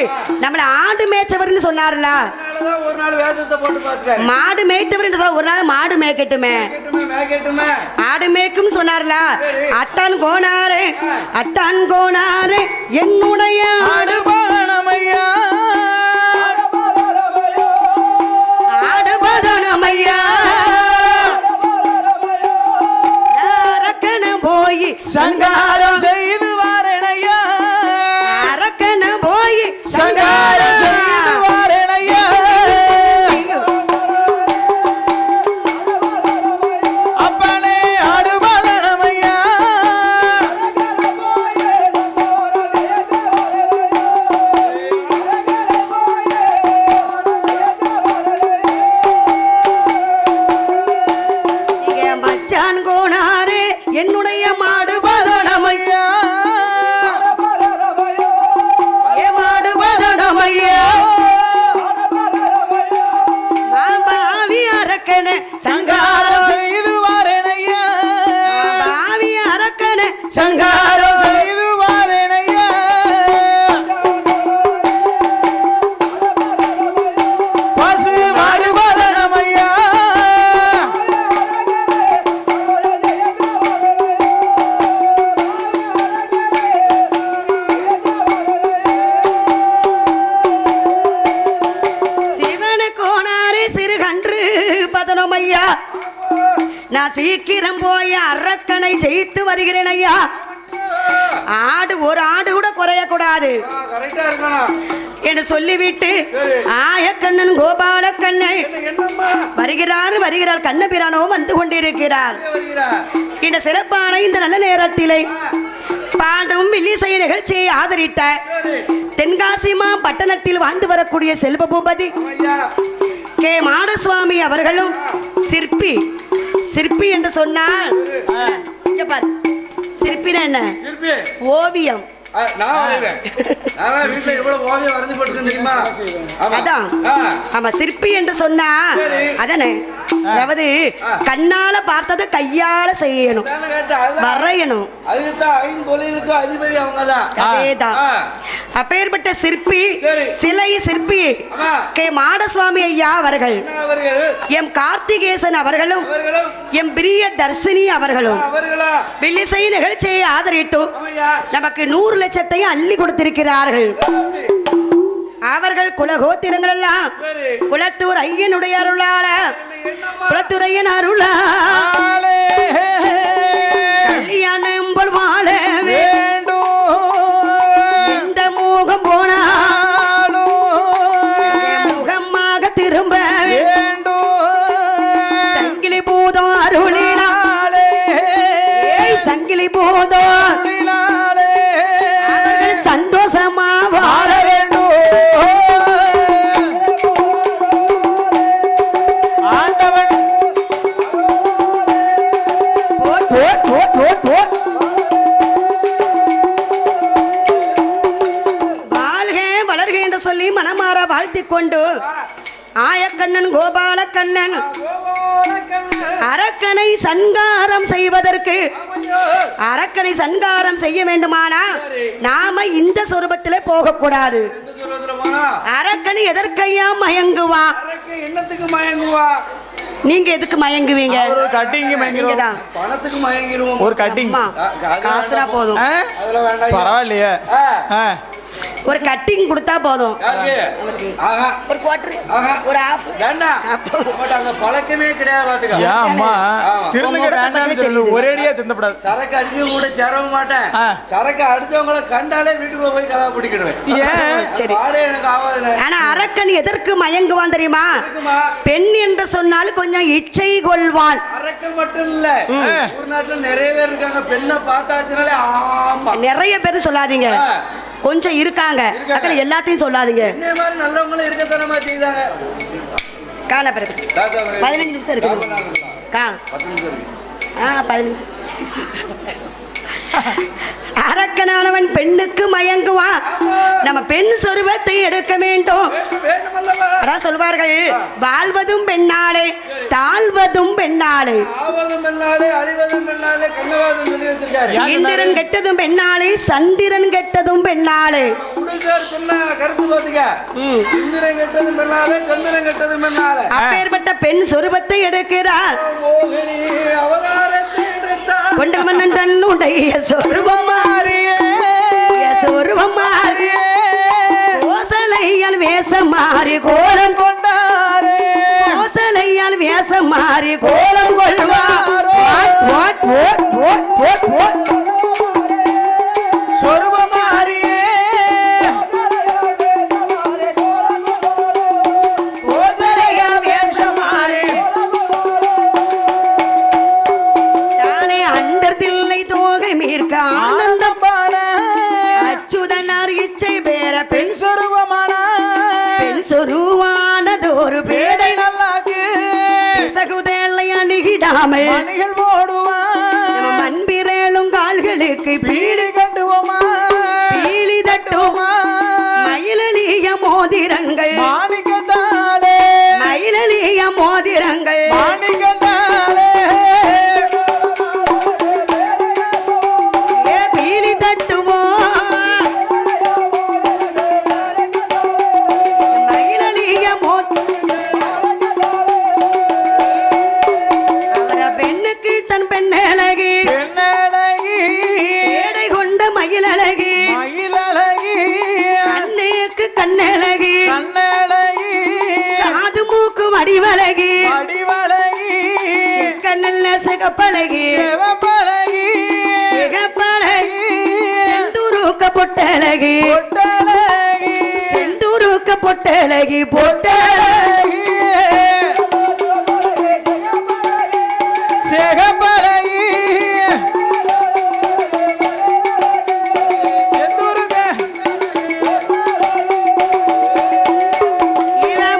நம்மள ஆடு மேய்ச்சவர்னு சொன்னார்ல. மாடு மேய்த்தவர் ஒரு நாள் மாடு மேய்க்கட்டுமே ஆடு மேய்க்கும் சொன்னார்ல. அத்தான் கோனாரே அத்தான் கோனாரே என்னுடைய ஆடு பதனம் ஐயா. போய் சங்காரம் செய்து வாரணையா அரக்கன போய் சங்காரம் செய்து வாரணையா. அப்பனே ஆடுபதனமையா. மச்சான் கோனாரே என்னுடைய மாடு பதனமையா. ஏ மாடு பதனமையா. பாவி அரக்கன சங்காரம் செய்து வாரணையா. பாவி அரக்கன சங்காரம் செய்து வாரணையா. பசு மாடு பதனமையா. நான் சீக்கிரம் போய் அரக்கனை ஜெயித்து வருகிறேன் ஐயா. ஆடு ஒரு ஆடு கூட குறையக்கூடாது என்று சொல்லிவிட்டு ஆயக்கண்ணன் கோபாலக்கண்ணை வருகிறார் கண்ணபிரானோ வந்து கொண்டிருக்கிறார். இந்த சிறப்பான இந்த நல்ல நேரத்திலே பாடும் வில்லிசை நிகழ்ச்சியை ஆதரித்த தென்காசிமா பட்டணத்தில் வாழ்ந்து வரக்கூடிய செல்வ பூபதி கே மாடசுவாமி அவர்களும் சிற்பி என்று சொன்னால் சிற்பினா என்ன? ஓவியம். சிற்பி என்று சொன்னா அதானே, அதாவது கண்ணால பார்த்ததை கையால செய்யணும், வரையணும். அதேதான். அப்பேற்பட்ட சிற்பி சிலை சிற்பி கே மாடசுவாமி ஐயா அவர்கள், எம் கார்த்திகேசன் அவர்களும் எம் பிரிய தர்சினி அவர்களும் வில்லிசை நிகழ்ச்சியை ஆதரித்து நமக்கு 100 லட்சத்தையும் அள்ளி கொடுத்திருக்கிறார்கள். அவர்கள் குலகோத்திரங்கள் எல்லாம் குலத்தூர் ஐயனுடைய அருளால குலத்தூர் ஐயன் அருளால கல்யாணம் போல் வாழ வேண்டும். இந்த மோகம் போனாலும் முகமாக திரும்ப வேண்டும். சங்கிலி பூதம் அருளினாலே சங்கிலி பூதம் அவர்கள் சந்தோஷமா வாழ வேண்டும். சொல்லி மனமாற வாழ்த்திக் கொண்டு ஆயக்கண்ணன் கோபாலக்கண்ணன் அரக்கனை சங்காரம் செய்வதற்கு அரக்கனை சங்காரம் செய்ய வேண்டுமானா நாம இந்த சொரூபத்திலே போகக்கூடாது. அரக்கனை எதற்கையா மயங்குவா? என்னத்துக்கு மயங்குவா? நீங்க எதுக்கு மயங்குவீங்க? ஒரு கட்டிங் மயங்குறோம். பணத்துக்கு மயங்கிடுவோம். ஒரு கட்டிங் காசுனா போதும். பரவாயில்லையே. ஒரு கட்டிங் கொடுத்தா போதும். ஒரு குவார்டர் ஒரு ஆஃப் அந்த பழக்கமே கிடையாது. பாத்துக்க அம்மா திருந்துங்க வேண்டாம்னு சொல்லு. ஒரேடியா தின்னப்படாது. சரக்கு அடிக்க கூட சேரவும் மாட்டேன். சரக்கு அடிச்சவங்கள கண்டாலே வீட்டுக்குள்ள போய் கதா பிடிக்கிடுவேன். சரி எனக்கு ஆகாது. ஆனா அரக்கன் எதற்கு மயங்குவான் தெரியுமா? பெண் என்று சொன்னாலும் கொஞ்சம் இச்சை கொள்வான். அரக்கன் மட்டும் இல்ல, ஒரு நாட்டுல நிறைய பேர் இருக்காங்க. பெண்ணை பார்த்தாச்சுனாலே ஆமா. நிறைய பேர் சொல்லாதீங்க, கொஞ்சம் இருக்காங்க. எல்லாத்தையும் சொல்லாதீங்க. நல்லவங்களும் இருக்கத்தனமா செய்தாங்க. காண பிறகு 15 நிமிஷம் இருக்கு. 15 நிமிஷம். அரக்கனானவன் பெண்ணுக்கு மயங்குவான். நம்ம பெண் சொருபத்தை எடுக்க வேண்டும். சொல்வார்கள் வாழ்வதும் பெண்ணாலே தாழ்வதும் பெண்ணாலே இந்திரன் கெட்டதும் பெண்ணாலே சந்திரன் கெட்டதும் பெண்ணாலே. அப்பேற்பட்ட பெண் சொருபத்தை எடுக்கிறார். கொண்டல் மன்னன் தன்னுடைய சொருபம் மாறி கோசலையால் வேஷம் மாறி கோலம் கொண்டாரே. கோசலையால் வேஷம் மாறி கோலம் கொள்வார். சொருபம் மாறியே கோசலையால் வேஷம் மாறி தானே அண்டத்தில்லை தோகை மீர்க்க ஆனந்தம் பாட அச்சுதனார் இச்சை பேர பெண் சொருபமான பெண் சொருவானது ஒரு பேடை நல்லாக்கு சகுதேலை அணுகிடாமல் மணிகள் போடுவான். மண்பிரேளும் கால்களுக்கு பீலி கட்டுவோமா பீலி தட்டுவோமா. மயிலலிய மோதிரங்கள் மாணிக்கத்தாலே மயிலலிய மோதிரங்கள் மாணிக்கத்தாலே பீலி தட்டுவோம். மயிலலிய அவர பெண்ணுக்கு தன் பெண்ணழகி ஏடை கொண்ட மயிலழகி கண்ணுக்கு கண்ணழகி காது மூக்கு வடிவழகி கண்ணில் சிகப்பழகி சிகப்பழகி செந்தூருக்க பொட்டழகி செந்தூருக்க பொட்டழகி பொட்டழகி சிகப்பழகி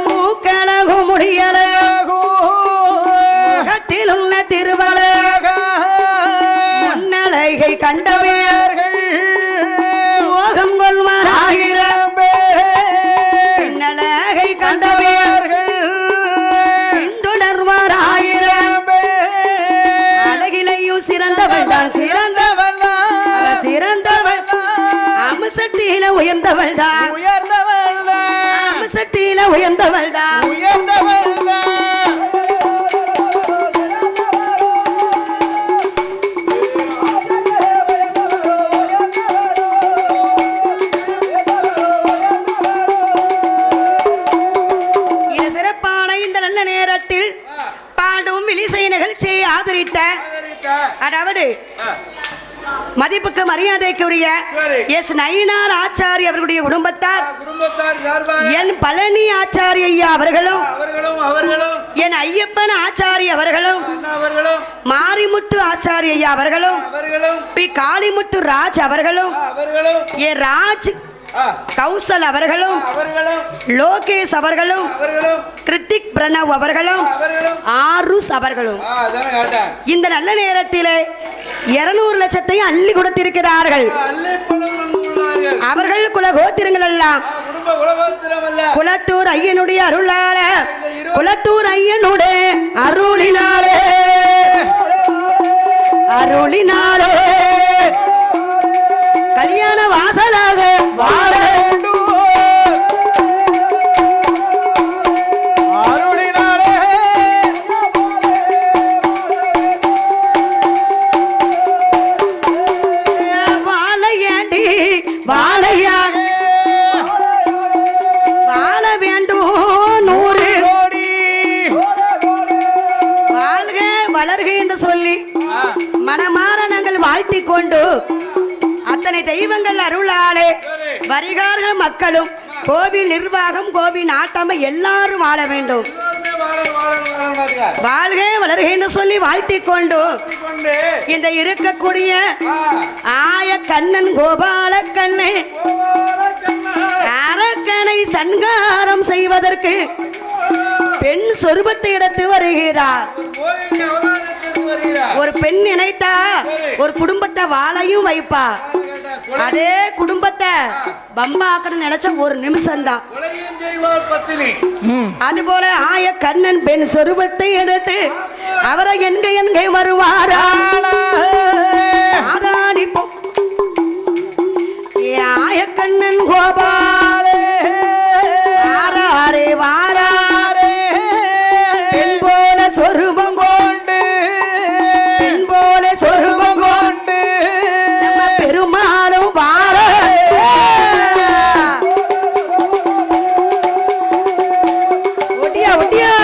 மூக்கழகு முடியழகு முகத்தில் உள்ள திருவழக முன்னழகை கண்டவர்கள் மோகம் கொள்வாராயிரம் பின்னழகை கண்டவர்கள் பின்தொடர்வாராயிரம் அழகிலையும் சிறந்தவள் தான் சிறந்தவள் சிறந்தவள் அம்சத்தில உயர்ந்தவள் தான் அம்சத்தில உயர்ந்தவள் தான் ஆதரித்த அதாவது மதிப்புக்கு மரியாதைக்குரிய எஸ் நயினார் ஆச்சாரி அவர்களுடைய குடும்பத்தார் என் பழனி ஆச்சாரி ஐயா அவர்களும் என் ஐயப்பன் ஆச்சாரி அவர்களும் மாரிமுத்து ஆச்சாரி ஐயா அவர்களும் பி காளிமுத்து ராஜ் அவர்களும் ஏ ராஜ் கௌசல் அவர்களும் லோகேஷ் அவர்களும் கிருத்திக் பிரணவ் அவர்களும் ஆருஸ் அவர்களும் இந்த நல்ல நேரத்திலே 200 லட்சத்தை அள்ளி கொடுத்திருக்கிறார்கள். அவர்கள் குல கோத்திரங்கள் எல்லாம் குலத்தூர் ஐயனுடைய அருளால குலத்தூர் ஐயனுடைய அருளினாலே அருளினாலே கல்யாண வாசலாக வாழ வாழையாக வாழ வேண்டும் 100 கோடி வாழ்க வளர்க என்று சொல்லி மனமாற நாங்கள் வாழ்த்திக் கொண்டு அத்தனை தெய்வங்கள் அருளாலே வருகார்கள் மக்களும் கோவில் நிர்வாகம் கோவில் நாட்டாமை எல்லாரும் வாழ வேண்டும் வாழ்க வளர்க என்று சொல்லி வாழ்த்திக் கொண்டு இந்த இருக்கக்கூடிய ஆய கண்ணன் கோபால கண்ணே அரக்கனை சங்காரம் செய்வதற்கு பெண் சொரூபத்தை எடுத்து வருகிறார். ஒரு பெண் நினைத்தா ஒரு குடும்பத்தை வாழையும் வைப்பா, அதே குடும்பத்தை பம்பாக்கணும் நினைச்ச ஒரு நிமிஷம் தான். அதுபோல ஆய கண்ணன் பெண் சொரூபத்தை எடுத்து அவரை என்கை வருவாரா ஆய கண்ணன் கோபாலே வாராரே வாராரே பெண் போல சொரூபம் கொண்டு பெண் போல சொரூபம் கொண்டு பெருமாளும் வார ஒட்டியா ஒட்டியா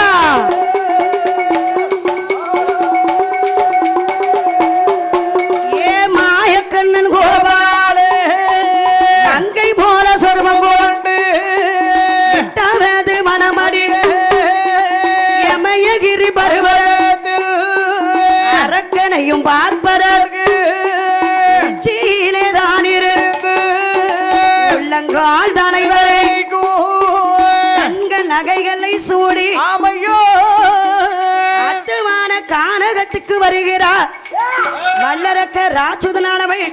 ஏ மாயக்கண்ணன் கோபாலே அங்கை போல சொர்வம் கொண்டு தனது மனமடி எமயகிரி பருவத்தில் அரக்கனையும் பார்ப்பதற்கு உச்சியிலே தான் இருந்து உள்ளங்கால் தனை வரை கண்கள் நகைகளை சூடி அத்துவான கானகத்துக்கு வருகிறார். வல்லரக்க ராட்சுதனானவன்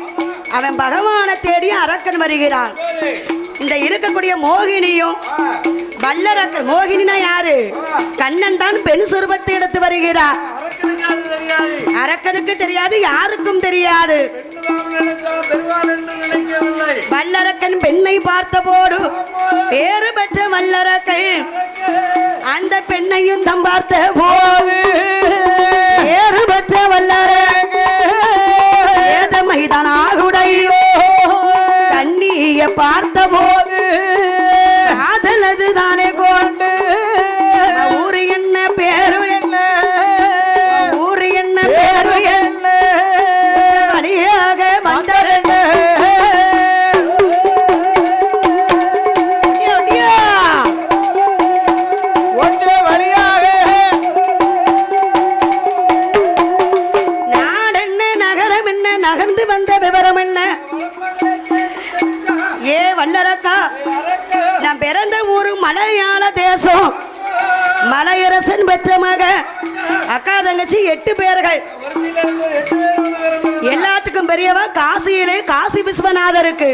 அவன் பகவானை தேடி அரக்கன் வருகிறான். இந்த இருக்கக்கூடிய மோகினியும் வல்லரக்க மோகினா யாரு? கண்ணன் தான் பெண் சுரூபத்தை எடுத்து வருகிறார். அரக்கனுக்கு தெரியாது, யாருக்கும் தெரியாது. வல்லரக்கன் பெண்ணை பார்த்த போது பேறு பெற்ற வல்லரக்கன் அந்த பெண்ணையும் தம் பார்த்த போது பேறு பெற்ற வல்லரக்க மைதானாகுடையோ கண்ணிய பார்த்த போது காதலது தானே கொண்டு ஊரு என்ன பேரு என்ன ஊரு என்ன பேரு என்ன வழியாக வந்தரன் நகர்ந்து வந்த விவரம் என்ன? ஏ வல்லரக்கா, நான் பிறந்த ஊரு மலையாள தேசம். மலையரசன் பெற்ற மக அக்கா தங்கச்சி 8 பேர்கள். எல்லாத்துக்கும் பெரியவா காசியிலே காசி விஸ்வநாதருக்கு,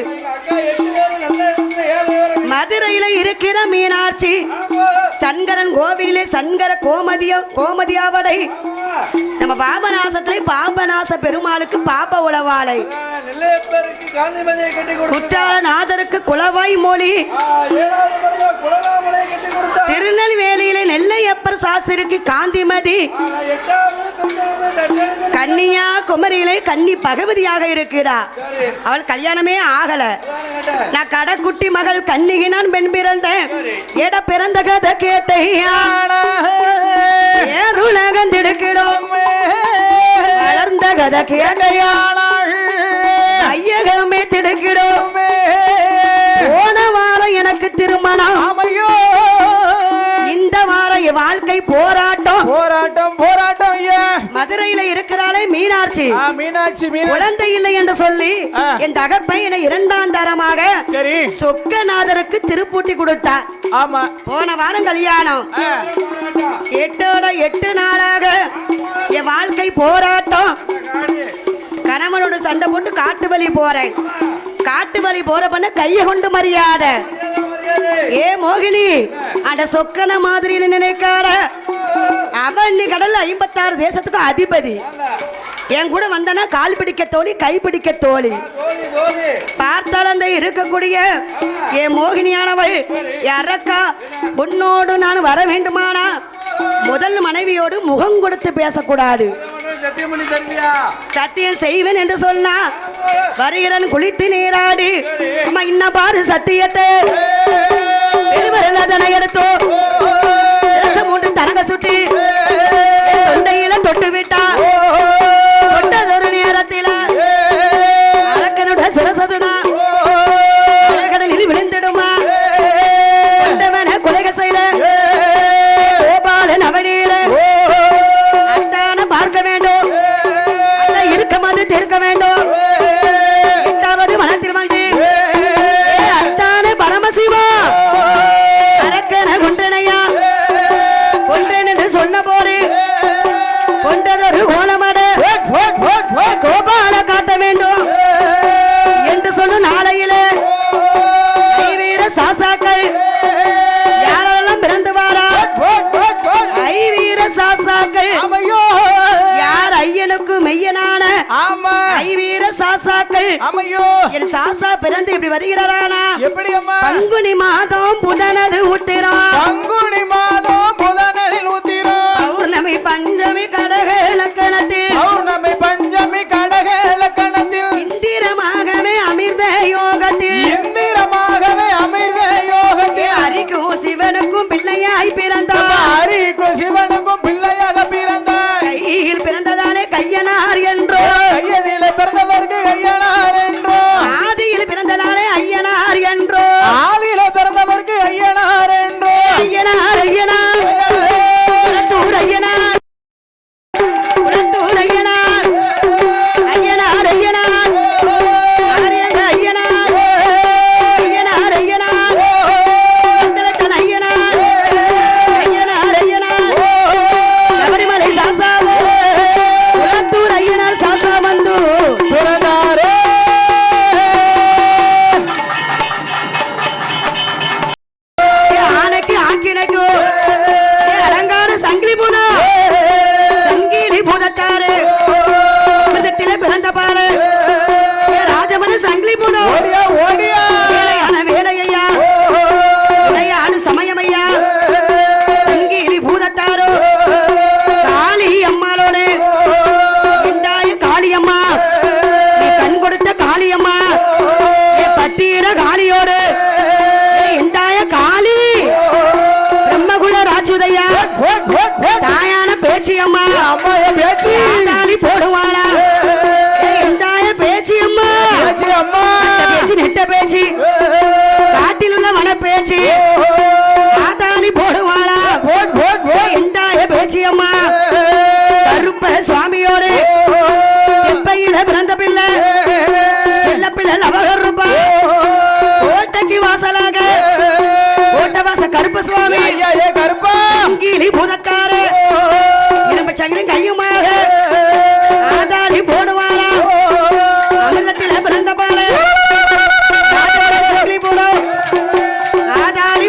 மதுரையில இருக்கிற மீனாட்சி, சங்கரன் கோவிலே சங்கர கோமதியாவடை, நம்ம பாபநாசத்திலே பாபநாச பெருமாளுக்கு பாப உளவாளை, குற்றாலநாதருக்கு குலவாய் மொழி, திருநெல்வேலியில நெல்லையப்பர் சாஸ்திரிக்கு காந்திமதி கன்னியா குமரியிலே கன்னி பகவதியாக இருக்கிறார். அவள் கல்யாணமே ஆகல. நான் கடைக்குட்டி மகள் கன்னிகை நான் பெண் பிறந்தேன். எட பிறந்த கதை கேட்டையா ஏருலகம் திடுக்கிடும் வளர்ந்த கதை கேட்டையா ஐயகமே திடுக்கிடும். போன வாரம் எனக்கு திருமணம், இந்த வாரம் என் வாழ்க்கை போராட்டம் போராட்டம் போராட்டம். மதுரையில இருக்கிறாளே மீனாட்சி, மீனாட்சி குழந்தை இல்லை என்று சொல்லி என் தகப்பை என்னை இரண்டாம் தரமாக சரி சொக்கநாதருக்கு திருப்பூட்டி கொடுத்தார். ஆமா, போன வாரம் கல்யாணம். 8 நாளாக என் வாழ்க்கை போராட்டம். கணவனோட சண்டை போட்டு காட்டு வழி போறேன். காட்டு வழி போற பண்ண கைய கொண்டு மரியாதை. ஏ மோகினி, அந்த சொக்கன மாதிரி நினைக்காத. அவன் நீ கடல்ல 56 தேசத்துக்கு அதிபதி. என் கூட வந்தனா கால் பிடிக்க தோழி, கை பிடிக்க தோழி. பார்த்தால் அந்த இருக்கக்கூடிய என் மோகினியானவள் அரக்கா, உன்னோடு நான் வர வேண்டுமானா முதல் மனைவியோடு முகம் கொடுத்து பேசக்கூடாது. சத்தியம் செய்வேன் என்று சொன்னா வருகிறன் குளித்து நீராடி. அம்மா இன்ன பாரு சத்தியத்தை பெருவரதனை எடுத்தோ மூன்று தரங்க சுட்டி தொண்டையில தொட்டு விட்டா. தொட்டதொரு நேரத்தில அரக்கனுட சிரசதுனா கடலில் விழுந்திடுமா. கொலைக செய்த கோபாலன் அவனீர அத்தான பார்க்க வேண்டும், இருக்க மாதிரி தீர்க்க வேண்டும். 8வது மனத்தில் வந்து அத்தான பரமசிவா அரக்கன கொன்றனையா கொன்றேன் என்று சொன்ன போது கொண்டதொரு கோலமட கோபால காட்ட வேண்டும் என்று சொன்ன நாளையில ஐவீர சாசாக்கள் யாரெல்லாம் பிறந்து வாரா. ஐவீர சாசாக்கள் யார் ஐயனுக்கு மெய்யனான ஐவீர சாசாக்கள். என் சாசா பிறந்து இப்படி வருகிறாரானா பங்குனி மாதம் புதனது ஊத்திரம். பங்குனி மாதம் புதனில் ஊத்திரம். பௌர்ணமி பஞ்சமி கடக இலக்கணத்தில். பௌர்ணமி பஞ்சமி கடக இலக்கணத்தில். இந்திரமாகவே அமிர்த யோகத்தில். இந்திரமாகவே அமிர்த யோகத்தில். ஹரிக்கும் சிவனுக்கும் பிள்ளையாய் பிறந்தார். ஹரிக்கும் சிவனுக்கும் பிள்ளையாக பிறந்தார். கையில் பிறந்ததானே கையனார் என்றோ. கையதில பிறந்தவருக்கு கையனார் என்றோ. ஆதியில் பிறந்ததானே ஐயனார் என்றோ. ஆதியில பிறந்தவருக்கு ஐயனார் என்றோ. ஐயனார் ஐயனார் உலத்தூர் ஐயனார் உலத்தூர் ஐயனார் ஐயனார் ஐயனார் ஆரியங்க ஐயனார் ஐயனார் ஐயனார் மந்தளத்தன் ஐயனார் ஐயனார் ஐயனார் சபரிமலை சாசாவு உலத்தூர் ஐயனார் சாசா வந்து பிறந்தாரே. ஆனைக்கு ஆக்கினைக்கு அலங்கார சங்கிலி பூனா சங்கிலி பூதத்தாரு விதத்திலே பிறந்த பாரு ராஜமணி சங்கிலி பூனோ. ஓடியா ஓடியா வேலையான வேலையா விளையாடு சமயமையா சங்கிலி பூதத்தாரு காளி அம்மாளோடு இந்தாய காளியம்மா நீ கண் கொடுத்த காளியம்மா பட்டீர காளியோடு இந்தாய காளி பிரம்மகுல ராஜுதையா தாயான பேச்சியம்மா பேச்சு தாலி போடுவாளா இந்தாய பேச்சியம்மா அம்மா பேச்சு நெட்ட பேச்சு காட்டில் உள்ள வன பேச்சு தாலி போடுவாளா இந்தாய பேச்சியம்மா கருப்ப சுவாமியோடு எப்பையில பிறந்த பிள்ளை செல்ல பிள்ளை லவகருப்பா கோட்டைக்கு வாசலாக கோட்டவாச கருப்ப சுவாமி கருப்பா கிளி பூதக்காரு இரும்பு சங்கிலும் கையுமாக ஆதாளி போடுவாரா அமிர்தத்தில பிறந்த பாரு ஆதாளி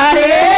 யாரே